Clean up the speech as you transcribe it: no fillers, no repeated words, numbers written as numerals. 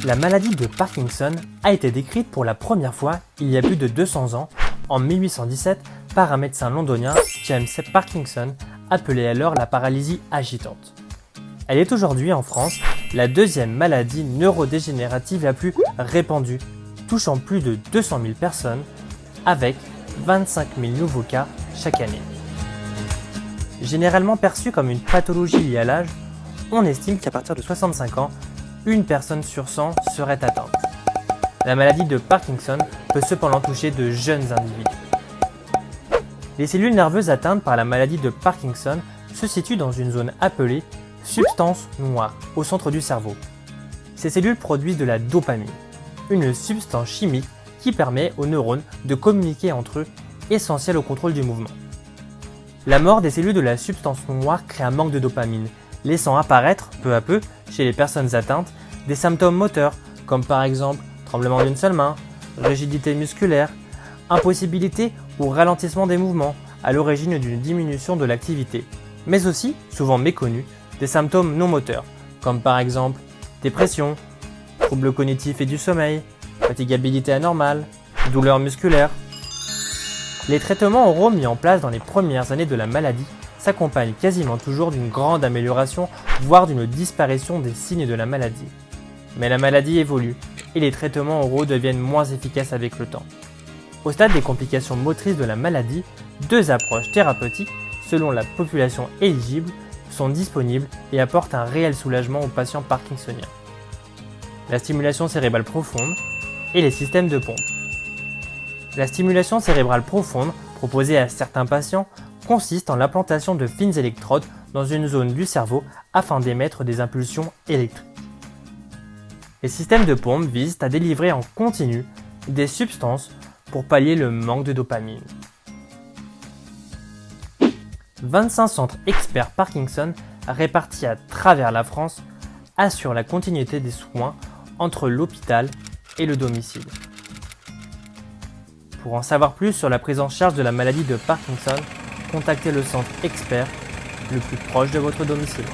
La maladie de Parkinson a été décrite pour la première fois il y a plus de 200 ans, en 1817, par un médecin londonien, James Parkinson, appelé alors la paralysie agitante. Elle est aujourd'hui en France la deuxième maladie neurodégénérative la plus répandue, touchant plus de 200 000 personnes, avec 25 000 nouveaux cas chaque année. Généralement perçue comme une pathologie liée à l'âge, on estime qu'à partir de 65 ans, une personne sur 100 serait atteinte. La maladie de Parkinson peut cependant toucher de jeunes individus. Les cellules nerveuses atteintes par la maladie de Parkinson se situent dans une zone appelée substance noire au centre du cerveau. Ces cellules produisent de la dopamine, une substance chimique qui permet aux neurones de communiquer entre eux, essentielle au contrôle du mouvement. La mort des cellules de la substance noire crée un manque de dopamine, laissant apparaître, peu à peu, chez les personnes atteintes, des symptômes moteurs, comme par exemple tremblement d'une seule main, rigidité musculaire, impossibilité ou ralentissement des mouvements, à l'origine d'une diminution de l'activité, mais aussi, souvent méconnus, des symptômes non moteurs, comme par exemple dépression, troubles cognitifs et du sommeil, fatigabilité anormale, douleurs musculaires. Les traitements oraux mis en place dans les premières années de la maladie s'accompagnent quasiment toujours d'une grande amélioration, voire d'une disparition des signes de la maladie. Mais la maladie évolue et les traitements oraux deviennent moins efficaces avec le temps. Au stade des complications motrices de la maladie, deux approches thérapeutiques, selon la population éligible, sont disponibles et apportent un réel soulagement aux patients parkinsoniens. La stimulation cérébrale profonde et les systèmes de pompe. La stimulation cérébrale profonde, proposée à certains patients, consiste en l'implantation de fines électrodes dans une zone du cerveau afin d'émettre des impulsions électriques. Les systèmes de pompe visent à délivrer en continu des substances pour pallier le manque de dopamine. 25 centres experts Parkinson répartis à travers la France assurent la continuité des soins entre l'hôpital et le domicile. Pour en savoir plus sur la prise en charge de la maladie de Parkinson, contactez le centre expert le plus proche de votre domicile.